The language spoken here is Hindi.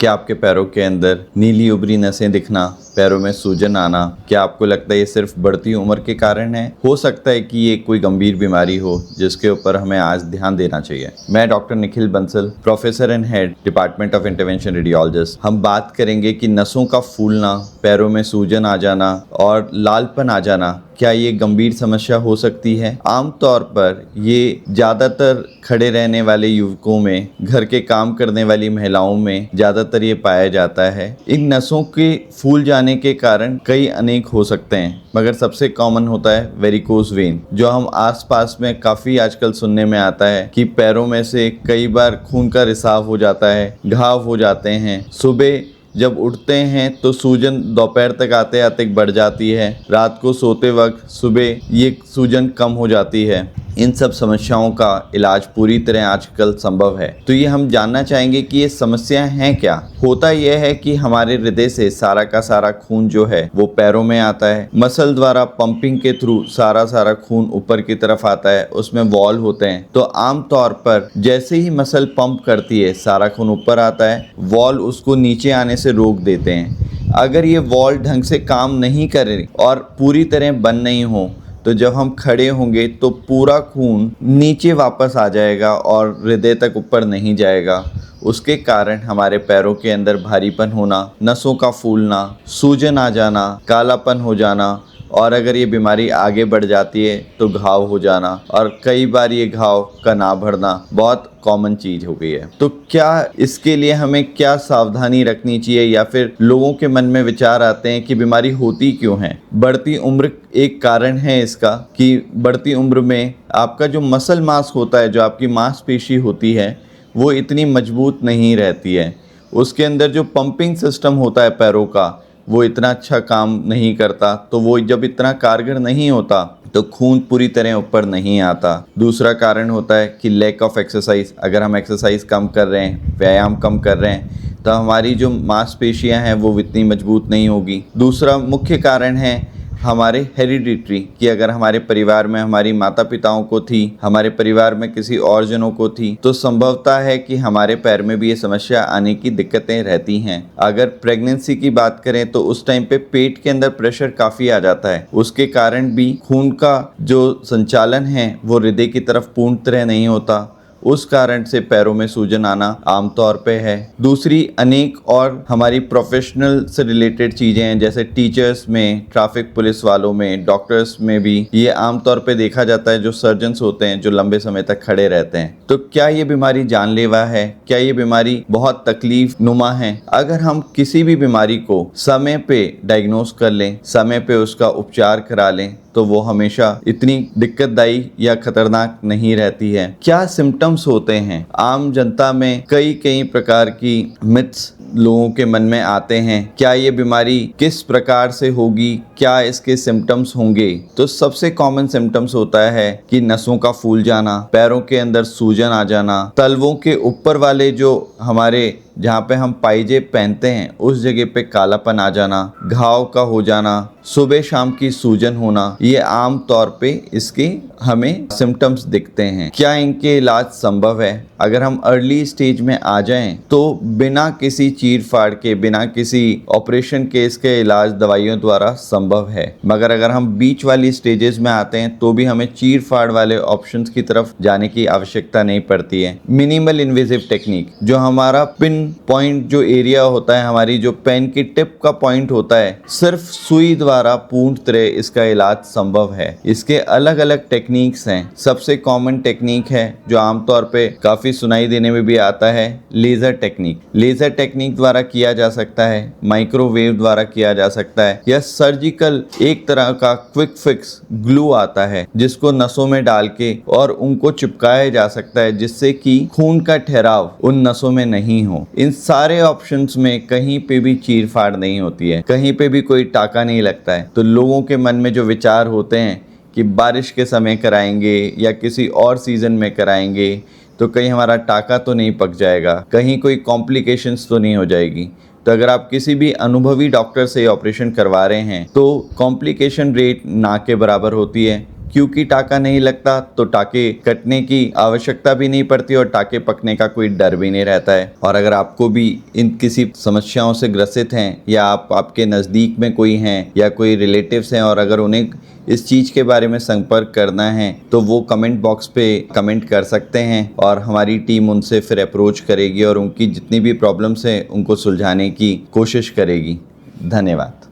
क्या आपके पैरों के अंदर नीली उभरी नसें दिखना, पैरों में सूजन आना, क्या आपको लगता है ये सिर्फ बढ़ती उम्र के कारण है? हो सकता है कि ये कोई गंभीर बीमारी हो जिसके ऊपर हमें आज ध्यान देना चाहिए। मैं doctor Nikhil Bansal, professor and head department of intervention radiologist. हम बात करेंगे कि नसों का फूलना, पैरों में सूजन आ जाना और लालपन आ जाना, क्या ये गंभीर समस्या हो सकती है? आमतौर पर ये ज़्यादातर खड़े रहने वाले युवकों में, घर के काम करने वाली महिलाओं में ज़्यादातर ये पाया जाता है। इन नसों के फूल जाने के कारण कई अनेक हो सकते हैं, मगर सबसे कॉमन होता है वेरिकोज वेन, जो हम आसपास में काफ़ी आजकल सुनने में आता है कि पैरों में से कई बार खून का रिसाव हो जाता है, घाव हो जाते हैं। सुबह जब उठते हैं तो सूजन दोपहर तक आते आते बढ़ जाती है, रात को सोते वक्त सुबह ये सूजन कम हो जाती है। इन सब समस्याओं का इलाज पूरी तरह आजकल संभव है। तो ये हम जानना चाहेंगे कि ये समस्याएं हैं क्या। होता यह है कि हमारे हृदय से सारा का सारा खून जो है वो पैरों में आता है। मसल द्वारा पंपिंग के थ्रू सारा खून ऊपर की तरफ आता है, उसमें वॉल होते हैं। तो आमतौर पर जैसे ही मसल पंप करती है सारा खून ऊपर आता है, वॉल उसको नीचे आने से रोक देते हैं। अगर ये वॉल ढंग से काम नहीं करे और पूरी तरह बंद नहीं हो तो जब हम खड़े होंगे तो पूरा खून नीचे वापस आ जाएगा और हृदय तक ऊपर नहीं जाएगा। उसके कारण हमारे पैरों के अंदर भारीपन होना, नसों का फूलना, सूजन आ जाना, कालापन हो जाना और अगर ये बीमारी आगे बढ़ जाती है तो घाव हो जाना, और कई बार ये घाव का ना भरना बहुत कॉमन चीज़ हो गई है। तो क्या इसके लिए हमें क्या सावधानी रखनी चाहिए, या फिर लोगों के मन में विचार आते हैं कि बीमारी होती क्यों है? बढ़ती उम्र एक कारण है इसका, कि बढ़ती उम्र में आपका जो मसल मास होता है, जो आपकी मांसपेशी होती है, वो इतनी मजबूत नहीं रहती है। उसके अंदर जो पंपिंग सिस्टम होता है पैरों का, वो इतना अच्छा काम नहीं करता। तो वो जब इतना कारगर नहीं होता तो खून पूरी तरह ऊपर नहीं आता। दूसरा कारण होता है कि लैक ऑफ एक्सरसाइज। अगर हम एक्सरसाइज कम कर रहे हैं, व्यायाम कम कर रहे हैं, तो हमारी जो मांसपेशियां हैं वो इतनी मजबूत नहीं होगी। दूसरा मुख्य कारण है हमारे हेरिडिटरी, कि अगर हमारे परिवार में हमारी माता पिताओं को थी, हमारे परिवार में किसी और जनों को थी, तो संभवता है कि हमारे पैर में भी ये समस्या आने की दिक्कतें रहती हैं। अगर प्रेगनेंसी की बात करें तो उस टाइम पे पेट के अंदर प्रेशर काफ़ी आ जाता है, उसके कारण भी खून का जो संचालन है वो हृदय की तरफ पूर्ण तरह नहीं होता। उस कारण से पैरों में सूजन आना आमतौर पे है। दूसरी अनेक और हमारी प्रोफेशनल से रिलेटेड चीज़ें हैं, जैसे टीचर्स में, ट्रैफिक पुलिस वालों में, डॉक्टर्स में भी ये आमतौर पे देखा जाता है, जो सर्जन्स होते हैं जो लंबे समय तक खड़े रहते हैं। तो क्या ये बीमारी जानलेवा है? क्या ये बीमारी बहुत तकलीफ नुमा है? अगर हम किसी भी बीमारी को समय पे डायग्नोस कर लें, समय पे उसका उपचार करा लें, तो वो हमेशा इतनी दिक्कतदायी या खतरनाक नहीं रहती है। क्या सिम्टम्स होते हैं? आम जनता में कई प्रकार की मिथ्स लोगों के मन में आते हैं। क्या ये बीमारी किस प्रकार से होगी, क्या इसके सिम्टम्स होंगे? तो सबसे कॉमन सिम्टम्स होता है कि नसों का फूल जाना, पैरों के अंदर सूजन आ जाना, तलवों के ऊपर वाले जो हमारे जहाँ पे हम पायजेब पहनते हैं उस जगह पे कालापन आ जाना, घाव का हो जाना, सुबह शाम की सूजन होना, ये आम तौर पे इसके हमें सिम्टम्स दिखते हैं। क्या इनके इलाज संभव है? अगर हम अर्ली स्टेज में आ जाएं तो बिना किसी चीर फाड़ के, बिना किसी ऑपरेशन के इसके इलाज दवाइयों द्वारा संभव है। मगर अगर हम बीच वाली स्टेजेस में आते हैं तो भी हमें चीर फाड़ वाले ऑप्शंस की तरफ जाने की आवश्यकता नहीं पड़ती है। मिनिमल इन्वेजिव टेक्निक, जो हमारा पिन पॉइंट जो एरिया होता है, हमारी जो पेन की टिप का पॉइंट होता है, सिर्फ सुई द्वारा पूर्ण तरह इसका इलाज संभव है। इसके अलग अलग टेक्निक्स हैं। सबसे कॉमन टेक्निक है जो आमतौर पे काफ़ी सुनाई देने में भी आता है, लेज़र टेक्निक। लेज़र टेक्निक द्वारा किया जा सकता है, माइक्रोवेव द्वारा किया जा सकता है, या सर्जिकल एक तरह का क्विक फिक्स ग्लू आता है जिसको नसों में डाल के और उनको चिपकाया जा सकता है, जिससे कि खून का ठहराव उन नसों में नहीं हो। इन सारे ऑप्शंस में कहीं पे भी चीर फाड़ नहीं होती है, कहीं पे भी कोई टाका नहीं लगता है। तो लोगों के मन में जो विचार होते हैं कि बारिश के समय कराएंगे या किसी और सीज़न में कराएंगे तो कहीं हमारा टाका तो नहीं पक जाएगा, कहीं कोई कॉम्प्लिकेशंस तो नहीं हो जाएगी। तो अगर आप किसी भी अनुभवी डॉक्टर से ऑपरेशन करवा रहे हैं तो कॉम्प्लिकेशन रेट ना के बराबर होती है। क्योंकि टाँका नहीं लगता तो टाँके कटने की आवश्यकता भी नहीं पड़ती और टाँके पकने का कोई डर भी नहीं रहता है। और अगर आपको भी इन किसी समस्याओं से ग्रसित हैं या आपके नज़दीक में कोई हैं या कोई रिलेटिव्स हैं और अगर उन्हें इस चीज़ के बारे में संपर्क करना है तो वो कमेंट बॉक्स पे कमेंट कर सकते हैं और हमारी टीम उनसे फिर अप्रोच करेगी और उनकी जितनी भी प्रॉब्लम्स हैं उनको सुलझाने की कोशिश करेगी। धन्यवाद।